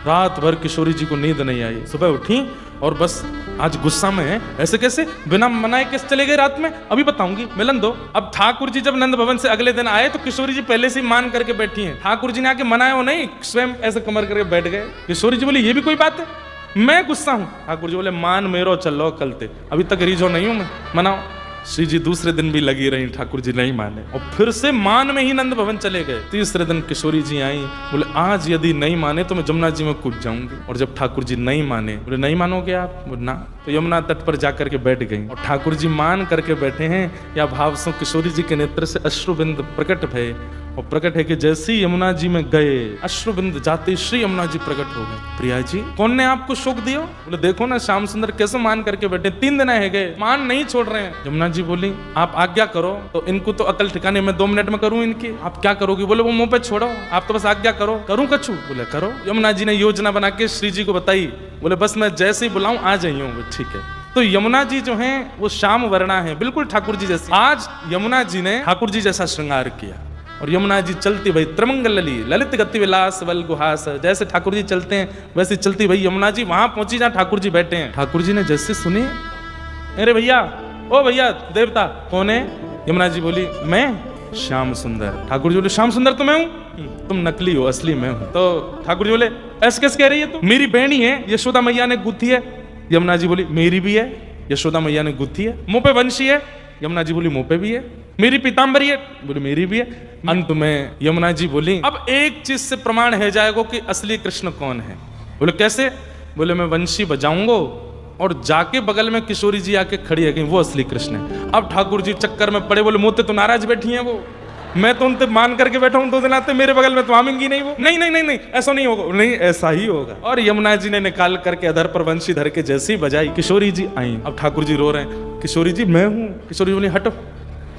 रात भर किशोरी जी को नींद नहीं आई। सुबह उठी और बस आज गुस्सा में है, ऐसे कैसे बिना मनाए कैसे चले गए रात में, अभी बताऊंगी, मिलन दो। अब ठाकुर जी जब नंद भवन से अगले दिन आए तो किशोरी जी पहले से ही मान करके बैठी हैं। ठाकुर जी ने आके मनाया वो नहीं, स्वयं ऐसे कमर करके बैठ गए। किशोरी जी बोली ये भी कोई बात है, मैं गुस्सा हूं। ठाकुर जी बोले मान मेरो चलो कलते, अभी तक रीझो नहीं हूं मैं, मनाओ। श्री जी दूसरे दिन भी लगी रही, ठाकुर जी नहीं माने और फिर से मान में ही नंद भवन चले गए। तीसरे दिन किशोरी जी आई, बोले आज यदि नहीं माने तो मैं जमुना जी में कूद जाऊंगी। और जब ठाकुर जी नहीं माने, बोले नहीं मानोगे आप, बोले ना, तो यमुना तट पर जाकर के बैठ गई और ठाकुर जी मान करके बैठे हैं। या भाव से किशोरी जी के नेत्र से अश्रुबिंद प्रकट भये और प्रकट है कि जैसे ही यमुना जी में गए अश्रुबिंद जाते श्री यमुना जी प्रकट हो गए। प्रिया जी कौन ने आपको शोक दिया? बोले देखो ना श्याम सुंदर कैसे मान करके बैठे, 3 दिन है गए, मान नहीं छोड़ रहे हैं। यमुना जी बोली आप आज्ञा करो, तो इनको तो अकल ठिकाने में 2 मिनट में करूं इनकी, आप क्या करोगी? बोले वो मुंह पे छोड़ो, आप तो बस आज्ञा करो। करूं कछु? बोले करो। यमुना जी ने योजना बना के श्री जी को बताई, बोले बस मैं जैसे ही बुलाऊं आ जाइए। ठीक है। तो यमुना जी जो हैं वो श्याम वर्णा है, बिल्कुल ठाकुर जी जैसी। आज यमुना जी ने ठाकुर जी जैसा श्रृंगार किया और यमुना जी चलती भाई त्रमंगल लली ललित गति विलास वल गुहास, जैसे ठाकुर जी चलते हैं वैसे चलती भाई यमुना जी वहां पहुंची जहां ठाकुर जी बैठे हैं। ठाकुर जी ने जैसे सुनी, अरे भैया, ओ भैया देवता कौन है? यमुना जी बोली मैं श्याम सुंदर। ठाकुर जी बोले श्याम सुंदर तो मैं हूं, तुम नकली हो, असली मैं हूं। तो ठाकुर जी बोले ऐसे कैसे कह रही है तुम? मेरी बहनी है, यशोदा मैया ने गुथी है। यमुना जी बोली मेरी भी है, यशोदा मैया ने गुथी है। मुंह पे वंशी है, यमुना जी बोली मुंह पे भी है। मेरी पीताम्बरी है, बोले मेरी भी है। अंत में यमुना जी बोली अब एक चीज से प्रमाण है जाएगा कि असली कृष्ण कौन है। बोले कैसे? बोले मैं वंशी बजाऊंगा और जाके बगल में किशोरी जी आके खड़ी है, वो असली कृष्ण है। अब ठाकुर जी चक्कर में पड़े, बोले मुझे तो नाराज बैठी हैं वो, मैं तो उनसे मान करके बैठा हूं 2 दिन आते, मेरे बगल में तो आमेंगी नहीं वो। नहीं नहीं नहीं नहीं ऐसा नहीं होगा, नहीं ऐसा ही होगा। और यमुना जी ने निकाल करके अधर पर वंशी धर के जैसे ही बजाई, किशोरी जी आई। अब ठाकुर जी रो रहे हैं, किशोरी जी मैं हूं। किशोरी जी बोली हटो,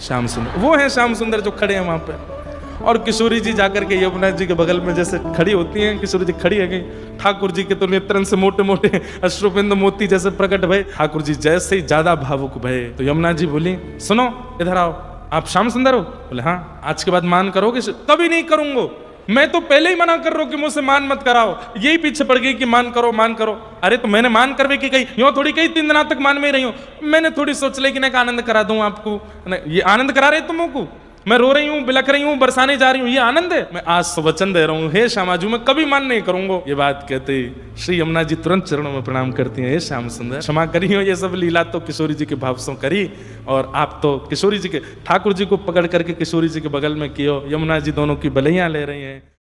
श्याम सुंदर वो है, श्याम सुंदर जो खड़े हैं वहां पे। और किशोरी जी जाकर के यमुना जी के बगल में जैसे खड़ी होती हैं, किशोरी जी खड़ी है गई। ठाकुर जी के तो नेत्रन से मोटे मोटे अश्रुबिंद मोती जैसे प्रकट भये। ठाकुर जी जैसे ही ज्यादा भावुक भये तो यमुना जी बोली सुनो इधर आओ, आप श्याम सुंदर हो? बोले हाँ। आज के बाद मान करोगे? कभी नहीं करूंगा, मैं तो पहले ही मना कर रहा हूं कि मुझसे मान मत कराओ। यही पीछे पड़ गई कि मान करो मान करो। अरे तो मैंने मान करवे की कही, यूं थोड़ी कही 3 दिन तक मान में ही रही हूं। मैंने थोड़ी सोच ली कि मैं आनंद करा दूं आपको। ये आनंद करा रहे तुमको? मैं रो रही हूँ, बिलख रही हूँ, बरसाने जा रही हूँ, ये आनंद है? मैं आज वचन दे रहा हूँ हे श्यामाजू मैं कभी मान नहीं करूंगा। ये बात कहते श्री यमुना जी तुरंत चरणों में प्रणाम करती हैं, हे श्याम सुंदर क्षमा करी हो, ये सब लीला तो किशोरी जी के भाव से करी और आप तो किशोरी जी के ठाकुर जी को पकड़ करके किशोरी जी के बगल में कियो। यमुना जी दोनों की बलैया ले रही हैं।